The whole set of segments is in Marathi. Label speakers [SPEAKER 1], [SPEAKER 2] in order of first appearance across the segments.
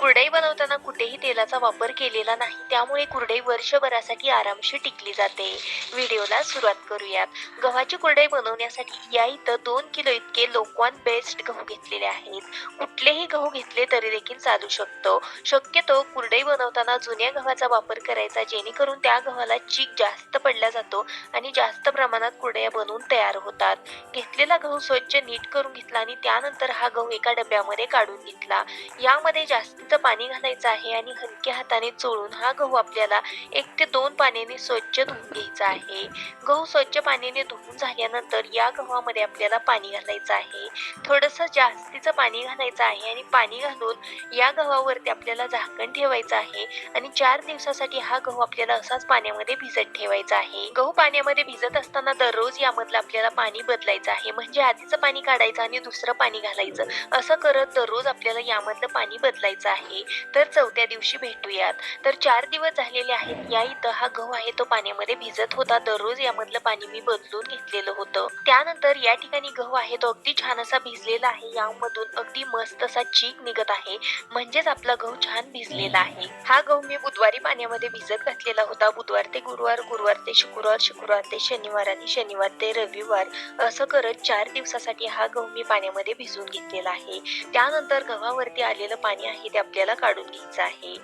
[SPEAKER 1] कुरडई बनवताना कुठेही तेलाचा वापर केलेला नाही, त्यामुळे कुरडई वर्षभरासाठी आरामशीर टिकली जाते. व्हिडिओला सुरुवात करूयात. गव्हाची कुरडई बनवण्यासाठी या इथं 2 किलो इतके लोकवन बेस्ट गहू घेतलेले आहेत. कुठलेही गहू घेतले तरी देखील चालू शकतो. शक्यतो कुरडई बनवताना जुन्या गव्हाचा वापर करायचा, जेणेकरून त्या गव्हाला चीक जास्त पडला जातो आणि जास्त प्रमाणात कुरडया बनवून तयार होतात. घेतलेला गहू स्वच्छ नीट करून घेतला आणि त्यानंतर हा गहू एका डब्यामध्ये काढून घेतला. यामध्ये जास्तीचं पाणी घालायचं आहे आणि हलक्या हाताने चोळून हा गहू आपल्याला 1 ते 2 पाण्याने स्वच्छ धुवून घ्यायचा आहे. गहू स्वच्छ पाण्याने धुवून झाल्यानंतर या गव्हामध्ये आपल्याला पाणी घालायचं आहे. थोडंसं जास्तीचं पाणी घालायचं आहे आणि पाणी घालून या गव्हावरती आपल्याला झाकण ठेवायचं आहे आणि 4 दिवसासाठी हा गहू आपल्याला असाच पाण्यामध्ये भिजत ठेवायचा आहे. गहू पाण्यामध्ये भिजत असताना दररोज यामधलं आपल्याला पाणी बदलायचं आहे. म्हणजे आधीचं पाणी काढायचं आणि दुसरं पाणी घालायचं. असं करत दररोज आपल्याला यामधलं पाणी बदलायचं आहे. तर 4थ्या दिवशी भेटूयात. तर 4 दिवस झालेले आहेत. या इथं हा गहू आहे तो पाण्यामध्ये भिजत होता. दररोज यामधलं पाणी मी बदलून घेतलेलं होतं. त्यानंतर या ठिकाणी गहू आहे तो अगदी छान असा भिजलेला आहे. यामधून अगदी मस्त असा चीक निघत आहे. म्हणजेच आपला गहू छान भिजलेला आहे. हा गहू मी बुधवारी पाण्यामध्ये भिजत घातलेला होता. बुधवार ते गुरुवार, गुरुवार ते शुक्रवार, शुक्रवार ते शनिवार आणि शनिवार ते रविवार असं करत 4 दिवसासाठी हा गहू मी पाण्यामध्ये भिजवून घेतलेला आहे. त्यानंतर गव्हावरती आलेलं पाणी आहे ते आपल्याला काढून घ्यायचं आहे.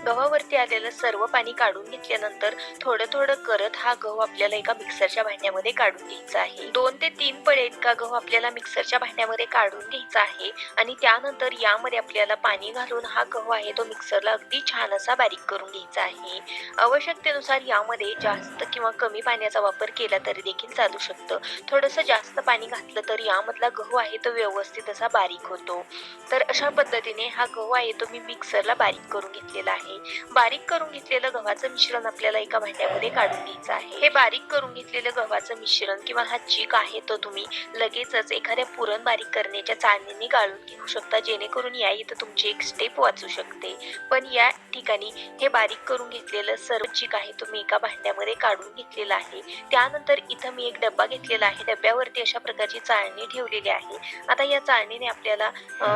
[SPEAKER 1] गव्हावरती आलेलं सर्व पाणी काढून घेतल्यानंतर थोडं थोडं करत हा गहू आपल्याला एका मिक्सरच्या भांड्यामध्ये काढून घ्यायचा आहे. 2 ते 3 पळे इतका गहू आपल्याला मिक्सरच्या भांड्यामध्ये काढून घ्यायचा आहे आणि त्यानंतर यामध्ये आपल्याला पाणी घालून हा गहू आहे तो मिक्सरला अगदी छान असा बारीक करून घ्यायचा आहे. आवश्यकतेनुसार यामध्ये जास्त किंवा कमी पाण्याचा वापर केला तरी देखील चालू शकतं. थोडंसं जास्त पाणी घातलं तर यामधला गहू आहे तो व्यवस्थित असा बारीक होतो. तर अशा पद्धतीने हा गहू आहे तो मी मिक्सरला बारीक करून घेतलेला आहे. बारीक करून घेतलेलं गव्हाचं मिश्रण आपल्याला एका भांड्यामध्ये काढून घ्यायचं आहे. हे बारीक करून घेतलेलं गव्हाचं मिश्रण किंवा हा चीक आहे तो तुम्ही लगेचच एखाद्या पुरण बारीक करण्याच्या चाळणीने गाळून घेऊ शकता, जेणेकरून या इथं तुमची एक स्टेप वाचू शकते. पण या ठिकाणी हे बारीक करून घेतलेलं सर्व चीक आहे तुम्ही एका भांड्यामध्ये काढून घेतलेला आहे. त्यानंतर इथं मी एक डब्बा घेतलेला आहे. डब्यावरती अशा प्रकारची चाळणी ठेवलेली आहे. आता या चाळणीने आपल्याला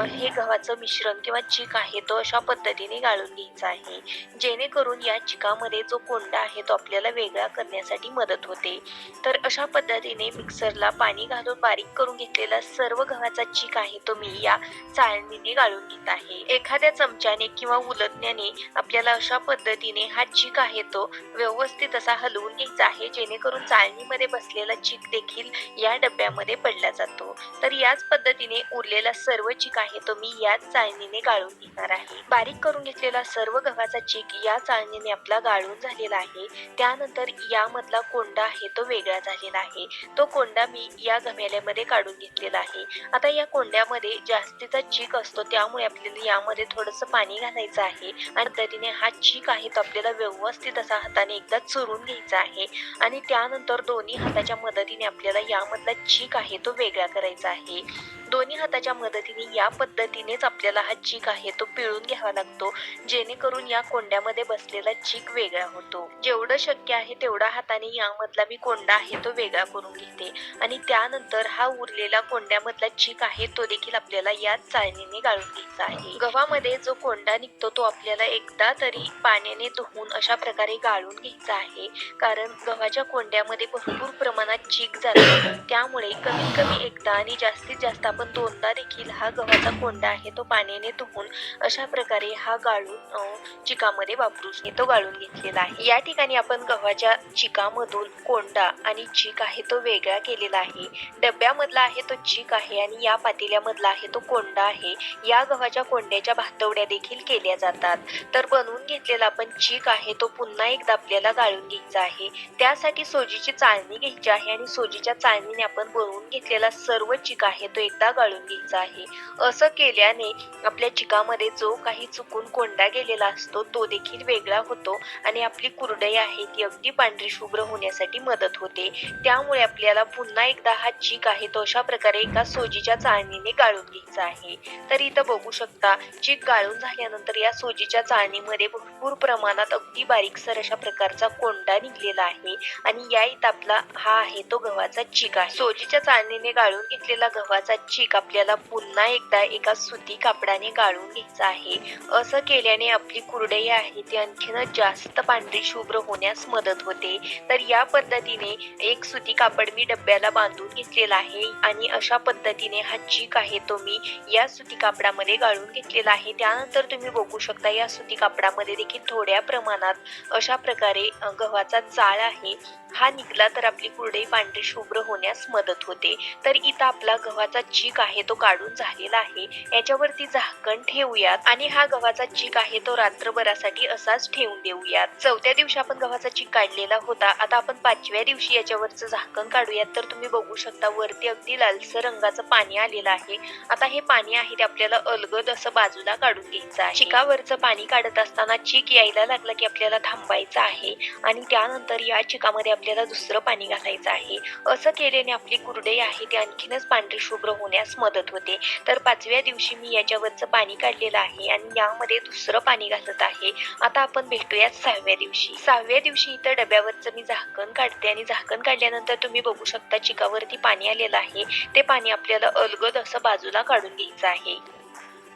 [SPEAKER 1] हे गव्हाचं मिश्रण किंवा चीक आहे तो अशा पद्धतीने गाळून घ्यायचा आहे, जेणेकरून या चिकामध्ये जो कोंडा आहे तो आपल्याला वेगळा करण्यासाठी मदत होते. तर अशा पद्धतीने मिक्सरला पाणी घालून बारीक करून घेतलेला सर्व गव्हाचा चीक आहे तो मी या चाळणीने गाळून घेत आहे. एखाद्या चमच्याने किंवा उलटण्याने आपल्याला अशा पद्धतीने हा चीक आहे तो व्यवस्थित असा हलवून घ्यायचा आहे, जेणेकरून चाळणीमध्ये बसलेला चीक देखील या डब्यामध्ये पडला जातो. तर याच पद्धतीने उरलेला सर्व चीक आहे तो मी याच चाळणीने गाळून घेणार आहे. बारीक करून घेतलेला सर्व गव्हाचा चीक या चाळणीने आपला गाळून झालेला आहे. त्यानंतर यामधला कोंडा आहे तो वेगळा झालेला आहे. तो कोंडा मी या घमेल्यामध्ये काढून घेतलेला आहे. आता या कोंड्यामध्ये जास्तीचा चीक असतो, त्यामुळे आपल्याला यामध्ये थोडंसं पाणी घालायचं आहे आणि पद्धतीने हा चीक आहे तो आपल्याला व्यवस्थित असा हाताने एकदा चुरून घ्यायचा आहे आणि त्यानंतर दोन्ही हाताच्या मदतीने आपल्याला यामधला चीक आहे तो वेगळा करायचा आहे. दोन्ही हाताच्या मदतीने या पद्धतीनेच आपल्याला हा चीक आहे तो पिळून घ्यावा लागतो, जेणेकरून या कोंड्यामध्ये बसलेला चीक वेगळा होतो. जेवढं शक्य आहे तेवढा हाताने यामधला मी कोंडा आहे तो वेगळा करून घेते आणि त्यानंतर हा उरलेला कोंड्यामधला चीक आहे तो देखील आपल्याला याच चाळणीने गाळून घ्यायचा आहे. गव्हामध्ये जो कोंडा निघतो तो आपल्याला एकदा तरी पाण्याने धुवून अशा प्रकारे गाळून घ्यायचा आहे, कारण गव्हाच्या कोंड्यामध्ये भरपूर प्रमाणात चीक जातो. त्यामुळे कमीत कमी एकदा आणि जास्तीत जास्त आपण 2दा देखील हा गव्हाचा कोंडा आहे तो पाण्याने धुवून अशा प्रकारे हा गाळून चिकामध्ये वापरू तो गाळून घेतलेला आहे. या ठिकाणी आपण गव्हाच्या चिकामधून कोंडा आणि चीक आहे तो वेगळा केलेला आहे. डब्यामधला आहे तो चीक आहे आणि या पातेल्यामधला आहे तो कोंडा आहे. या गव्हाच्या कोंड्याच्या भातवड्या देखील केल्या जातात. तर बनवून घेतलेला आपण चीक आहे तो पुन्हा एकदा आपल्याला गाळून घ्यायचा आहे. त्यासाठी सोजीची चाळणी घ्यायची आहे आणि सोजीच्या चाळणीने आपण बनवून घेतलेला सर्व चीक आहे तो एकदा गाळून घ्यायचा आहे. असं केल्याने आपल्या चिकामध्ये जो काही चुकून कोंडा गेलेला असतो तो देखील वेगळा होतो आणि आपली कुरडई आहे ती अगदी पांढरी शुभ्र होण्यासाठी मदत होते. त्यामुळे आपल्याला पुन्हा एकदा हा चीक आहे तो अशा प्रकारे एका सोजीच्या चाळणीने गाळून घ्यायचा आहे. तर इथं बघू शकता चीक गाळून झाल्यानंतर या सोजीच्या चाळणीमध्ये भरपूर प्रमाणात अगदी बारीकसर अशा प्रकारचा कोंडा निघलेला आहे आणि या इथं आपला हा आहे तो गव्हाचा चीक आहे. सोजीच्या चाळणीने गाळून घेतलेला गव्हाचा चीक चीक आपल्याला पुन्हा एकदा एका सुती कापडाने गाळून घ्यायचा आहे. असं केल्याने आपली कुरडई आहे ती आणखीनच जास्त पांढरी शुभ्र होण्यास मदत होते. तर या पद्धतीने एक सुती कापड मी डब्याला बांधून घेतलेला आहे आणि अशा पद्धतीने हा चीक आहे तो मी या सुती कापडामध्ये गाळून घेतलेला आहे. त्यानंतर तुम्ही बघू शकता या सुती कापडामध्ये देखील थोड्या प्रमाणात अशा प्रकारे गव्हाचा चाळ आहे हा निघाला तर आपली कुरडई पांढरी शुभ्र होण्यास मदत होते. तर इथं आपला गव्हाचा चीक आहे तो काढून झालेला आहे. याच्यावरती झाकण ठेवूयात आणि हा गव्हाचा चीक आहे तो रात्रभरासाठी असाच ठेवून देऊयात. चौथ्या दिवशी आपण गव्हाचा चीक काढलेला होता. आता आपण 5व्या दिवशी याच्यावरचं झाकण काढूयात. तर तुम्ही बघू शकता वरती अगदी लालसर रंगाचं पाणी आलेलं आहे. आता हे पाणी आहे ते आपल्याला अलगद असं बाजूला काढून घ्यायचं आहे. चिकावरचं पाणी काढत असताना चीक यायला लागला की आपल्याला थांबायचं आहे आणि त्यानंतर या चिकामध्ये आपल्याला दुसरं पाणी घालायचं आहे. असं केल्याने आपली कुरडई आहे ती आणखीनच पांढरी शुभ्र होण्यास मदत होते. तर 5व्या दिवशी मी याच्यावरचं पाणी काढलेलं आहे आणि यामध्ये दुसरं पाणी घालत आहे. आता आपण भेटूयात 6व्या दिवशी. 6व्या दिवशी इथं डब्यावरचं मी झाकण काढते आणि झाकण काढल्यानंतर तुम्ही बघू शकता चिकावरती पाणी आलेलं आहे. ते पाणी आपल्याला अलगद असं बाजूला काढून घ्यायचं आहे.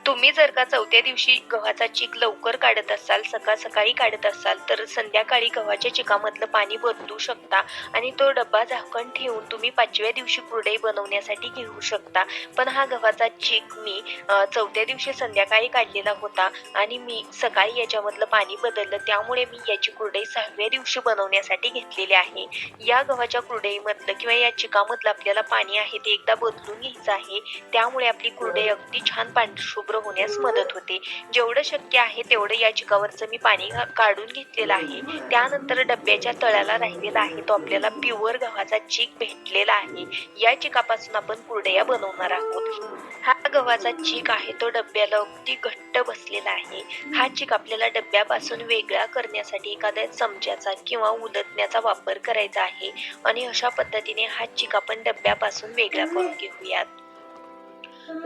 [SPEAKER 1] तुम्ही जर का 4थ्या दिवशी गव्हाचा चीक लवकर काढत असाल, सकाळी काढत असाल तर संध्याकाळी गव्हाच्या चिकामधलं पाणी बदलू शकता आणि तो डब्बा झाकण ठेवून तुम्ही 5व्या दिवशी कुरडई बनवण्यासाठी घेऊ शकता. पण हा गव्हाचा चीक मी 4थ्या दिवशी संध्याकाळी काढलेला होता आणि मी सकाळी याच्यामधलं पाणी बदललं, त्यामुळे मी याची कुरडई 6व्या दिवशी बनवण्यासाठी घेतलेली आहे. या गव्हाच्या कुरडईमधलं किंवा या चिकामधलं आपल्याला पाणी आहे ते एकदा बदलून घ्यायचं आहे. त्यामुळे आपली कुरडई अगदी छान पांढरी शुभ्र होण्यास मदत होते. जेवढं शक्य आहे तेवढं या चिकावरचं मी पाणी काढून घेतलेलं आहे. त्यानंतर डब्याच्या तळाला राहिलेला आहे तो आपल्याला प्युअर गव्हाचा चीक भेटलेला आहे. या चिकापासून आपण कुरडया बनवणार आहोत. हा गव्हाचा चीक आहे तो डब्याला अगदी घट्ट बसलेला आहे. हा चीक आपल्याला डब्यापासून वेगळा करण्यासाठी एखाद्या चमच्याचा किंवा उलटण्याचा वापर करायचा आहे आणि अशा पद्धतीने हा चीक आपण डब्यापासून वेगळा करून घेऊयात.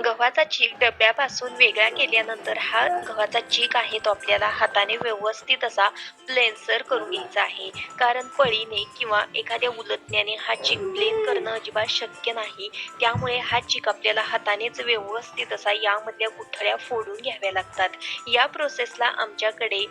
[SPEAKER 1] गव्हाचा चीक डब्यापासून वेगळा केल्यानंतर हा गव्हाचा चीक आहे तो आपल्याला हाताने व्यवस्थित असा प्लेनसर करून घ्यायचा आहे. कारण पळीने किंवा एखाद्या उलटण्याने हा चीक प्लेन करणं अजिबात शक्य नाही. त्यामुळे हा चीक आपल्याला हातानेच व्यवस्थित असा यामधल्या गुठळ्या फोडून घ्याव्या लागतात. या प्रोसेसला आमच्याकडे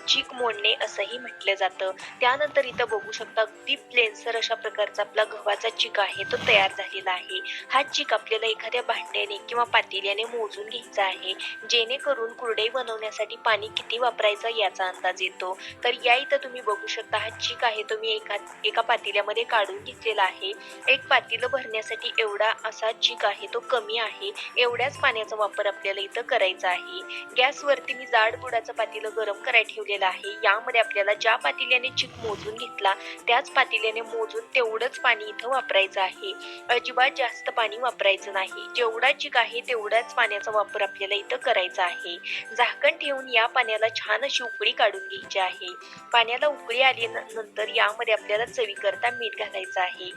[SPEAKER 1] चीक मोडणे असंही म्हटलं जातं. त्यानंतर इथं बघू शकता अगदी प्लेनसर अशा प्रकारचा आपला गव्हाचा चीक आहे तो तयार झालेला आहे. हा चीक आपल्याला एखाद्या भांड्याने किंवा पातेल्याने मोजून घ्यायचा आहे, जेणेकरून कुरडई बनवण्यासाठी पाणी किती वापरायचं याचा अंदाज येतो. तर या इथं तुम्ही बघू शकता हा चीक आहे तो मी एका पातेल्यामध्ये काढून घेतलेला आहे. एक पातेलं भरण्यासाठी एवढा असा चीक आहे तो कमी आहे. एवढ्याच पाण्याचा वापर आपल्याला इथं करायचा आहे. गॅसवरती मी जाड बुडाचं पातेलं गरम करायला ठेवलेलं आहे. यामध्ये आपल्याला ज्या पातेल्याने चीक मोजून घेतला त्याच पातेल्याने मोजून तेवढंच पाणी इथं वापरायचं आहे. अजिबात जास्त पाणी वापरायचं नाही. जेवढा चीक आहे तेवढ्याच पाण्याचा वापर आपल्याला इथं करायचा आहे. झाकण ठेवून या पाण्याला छान अशी उकळी काढून घ्यायची आहे. पाण्याला उकळी आल्यानंतर यामध्ये आपल्याला चवीकरता मीठ घालायचं आहे.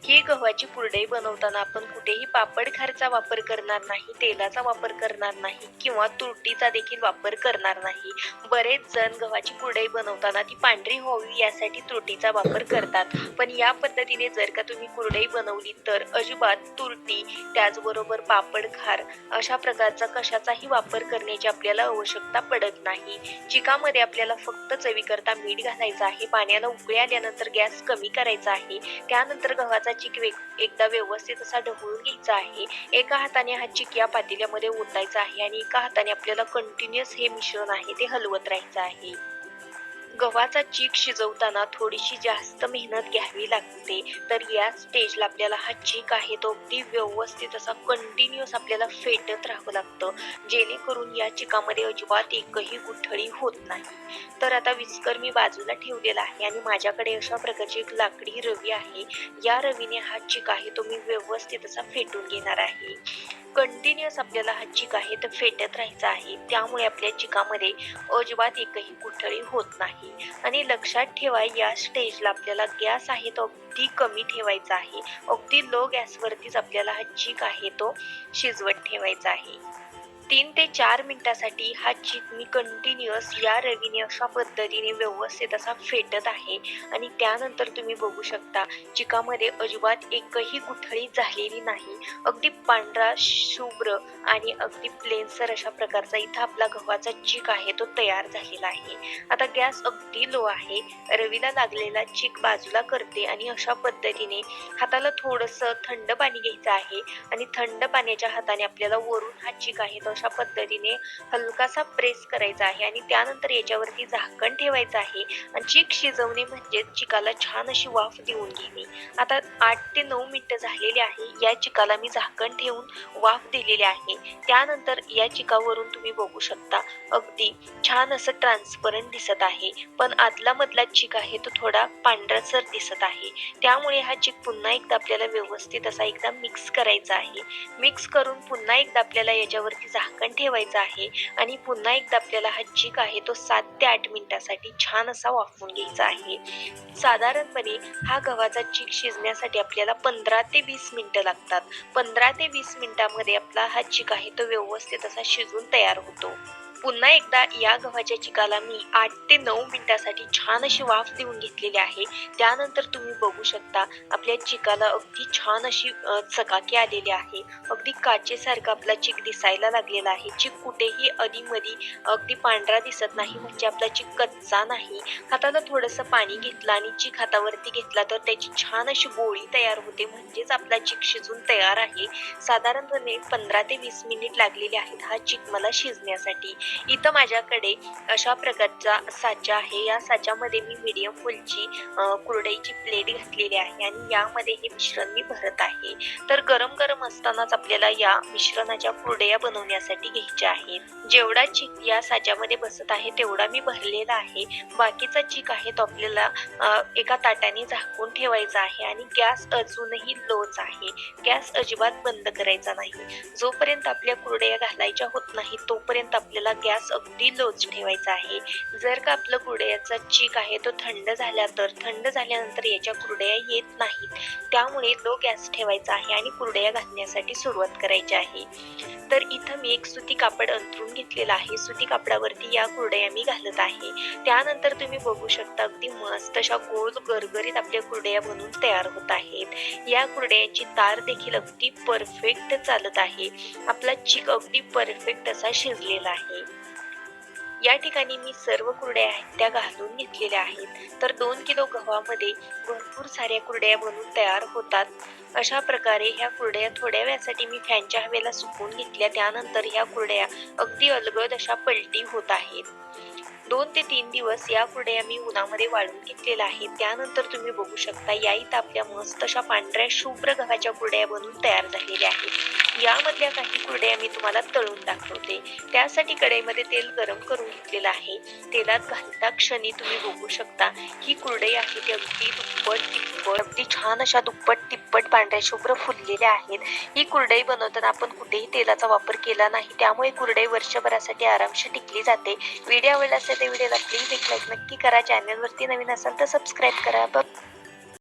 [SPEAKER 1] ही गव्हाची कुरडई बनवताना आपण कुठेही पापड खारचा वापर करणार नाही, तेलाचा वापर करणार नाही किंवा तुरटीचा देखील वापर करणार नाही. बरेच जण गव्हाची कुरडई बनवताना ती पांढरी व्हावी यासाठी तुरटीचा वापर करतात. पण या पद्धतीने जर का तुम्ही कुरडई बनवली तर अजिबात तुरटी त्याचबरोबर पापड खार अशा प्रकारचा कशाचाही वापर करण्याची आपल्याला आवश्यकता पडत नाही. चिकामध्ये आपल्याला फक्त चवीकरता मीठ घालायचं आहे. पाण्याला उकळी आल्यानंतर गॅस कमी करायचा आहे. त्यानंतर गव्हाचा चीक एकदा व्यवस्थित असा ढवळून घ्यायचा आहे. एका हाताने हा चीक या पातेल्यामध्ये ओतायचा आहे आणि एका हाताने आपल्याला कंटिन्युअस हे मिश्रण आहे ते हलवत राहायचं आहे. गव्हाचा चीक शिजवताना थोडीशी जास्त मेहनत घ्यावी लागते. तर या स्टेजला आपल्याला हा चीक आहे तो अगदी व्यवस्थित असा कंटिन्युअस आपल्याला फेटत राहावं लागतं, जेणेकरून या चिकामध्ये अजिबात एकही गुठळी होत नाही. तर आता विस्कर मी बाजूला ठेवलेला आहे आणि माझ्याकडे अशा प्रकारची एक लाकडी रवी आहे. या रवीने हा चीक आहे तो मी व्यवस्थित असा फेटून घेणार आहे. कंटिन्युअस आपल्याला हा चीक आहे तो फेटत राहायचा आहे. त्यामुळे आपल्या चिकामध्ये अजिबात एकही गुठळी होत नाही. आणि लक्षात ठेवा या स्टेजला आपल्याला गॅस आहे तो अगदी कमी ठेवायचा आहे. अगदी लो गॅसवरतीच आपल्याला हा चीक आहे तो शिजवत ठेवायचा आहे. 3 ते 4 मिनिटासाठी हा चीक मी कंटिन्युअस या रवीने अशा पद्धतीने व्यवस्थित असा फेटत आहे आणि त्यानंतर तुम्ही बघू शकता चिकामध्ये अजिबात एकही गुठळी झालेली नाही. अगदी पांढरा शुभ्र आणि अगदी प्लेनसर अशा प्रकारचा इथं आपला गव्हाचा चीक आहे तो तयार झालेला आहे. आता गॅस अगदी लो आहे. रवीला लागलेला चीक बाजूला करते आणि अशा पद्धतीने हाताला थोडंसं थंड पाणी घ्यायचं आहे आणि थंड पाण्याच्या हाताने आपल्याला वरून हा चीक आहे तो अशा पद्धतीने हलकासा प्रेस करायचा आहे आणि त्यानंतर याच्यावरती झाकण ठेवायचं आहे आणि चीक शिजवणे म्हणजे चिकाला छान अशी वाफ देऊन घेणे. आता 8 ते 9 मिनिटं झालेली आहे. या चिकाला मी झाकण ठेवून वाफ दिलेली आहे. त्यानंतर या चिकावरून तुम्ही बघू शकता अगदी छान असं ट्रान्सपरंट दिसत आहे, पण आदला मधला चीक आहे तो थोडा पांढरसर दिसत आहे. त्यामुळे हा चीक पुन्हा एकदा आपल्याला व्यवस्थित असा एकदा मिक्स करायचा आहे. मिक्स करून पुन्हा एकदा आपल्याला याच्यावरती झाकण ठेवायचं आहे आणि पुन्हा एकदा आपल्याला हा चीक आहे तो 7 ते 8 मिनिटासाठी छान असा वाफवून घ्यायचा आहे. साधारणपणे हा गव्हाचा चीक शिजण्यासाठी आपल्याला 15 ते 20 मिनिटं लागतात. 15 ते 20 मिनिटांमध्ये आपला हा चीक आहे तो व्यवस्थित असा शिजून तयार होतो. पुन्हा एकदा या गव्हाच्या चिकाला मी 8 ते 9 मिनिटासाठी छान अशी वाफ देऊन घेतलेली आहे. त्यानंतर तुम्ही बघू शकता आपल्या चिकाला अगदी छान अशी चकाकी आलेली आहे. अगदी काचेसारखा आपला चीक दिसायला लागलेला आहे. चीक कुठेही अधीमधी अगदी पांढरा दिसत नाही, म्हणजे आपला चीक कच्चा नाही. हाताला थोडंसं पाणी घेतलं आणि चीक हातावरती घेतला तर त्याची छान अशी गोळी तयार होते, म्हणजेच आपला चीक शिजून तयार आहे. साधारणपणे 15 ते 20 मिनिट लागलेले आहेत हा चीक मला शिजण्यासाठी. इथं माझ्याकडे अशा प्रकारचा साचा आहे. या साच्यामध्ये मी मीडियम फुलची कुरडईची प्लेट घातलेली आहे आणि यामध्ये हे मिश्रण मी भरत आहे. तर गरम गरम असतानाच आपल्याला या मिश्रणाच्या कुरडया बनवण्यासाठी घ्यायच्या आहेत. जेवढा चीक या साच्यामध्ये बसत आहे तेवढा मी भरलेला आहे. बाकीचा चीक आहे तो आपल्याला एका ताटाने झाकून ठेवायचा आहे आणि गॅस अजूनही लोच आहे. गॅस अजिबात बंद करायचा नाही. जोपर्यंत आपल्या कुरडया घालायच्या होत नाही तोपर्यंत आपल्याला गॅस अगदी लोच ठेवायचा आहे. जर का आपलं कुरडयाचा चीक आहे तो थंड झाला तर थंड झाल्यानंतर याच्या कुरडया येत नाहीत. त्यामुळे लो गॅस ठेवायचा आहे आणि कुरडया घालण्यासाठी सुरुवात करायची आहे. तर इथं मी एक सुती कापड अंथरून घेतलेलं आहे. सुती कापडावरती या कुरडया मी घालत आहे. त्यानंतर तुम्ही बघू शकता अगदी मस्त अशा गोल गरगरीत आपल्या कुरडया बनून तयार होत आहेत. या कुरडयांची तार देखील अगदी परफेक्ट चालत आहे. आपला चीक अगदी परफेक्ट असा शिजलेला आहे. या ठिकाणी मी सर्व कुरडया आहेत त्या घालून घेतलेल्या आहेत. तर 2 किलो गव्हामध्ये भरपूर साऱ्या कुरडया बनून तयार होतात. अशा प्रकारे ह्या कुरडया थोड्या वेळासाठी मी फॅनच्या हवेला सुकवून घेतल्या. त्यानंतर ह्या कुरडया अगदी अलगद अशा पलटी होत आहेत. 2 ते 3 दिवस या कुरडया मी उन्हामध्ये वाळून घेतलेल्या आहेत. त्यानंतर तुम्ही बघू शकता या इथं आपल्या मस्त अशा पांढऱ्या शुभ्र गव्हाच्या कुरडया बनून तयार झालेल्या आहेत. यामधल्या काही कुरडया मी तुम्हाला तळून दाखवते. त्यासाठी कढईमध्ये तेल गरम करून घेतलेलं आहे. तेलात घालता क्षणी तुम्ही बघू शकता ही कुरडई आहे ती अगदी दुप्पट तिप्पट अगदी छान अशा दुप्पट तिप्पट पांढऱ्या शुभ्र फुललेल्या आहेत. ही कुरडई बनवताना आपण कुठेही तेलाचा वापर केला नाही, त्यामुळे कुरडई वर्षभरासाठी आरामशीर टिकली जाते. व्हिडिओ आवडला असेल तर व्हिडिओला प्लीज एक लाईक नक्की करा. चॅनलवरती नवीन असाल तर सबस्क्राईब करा.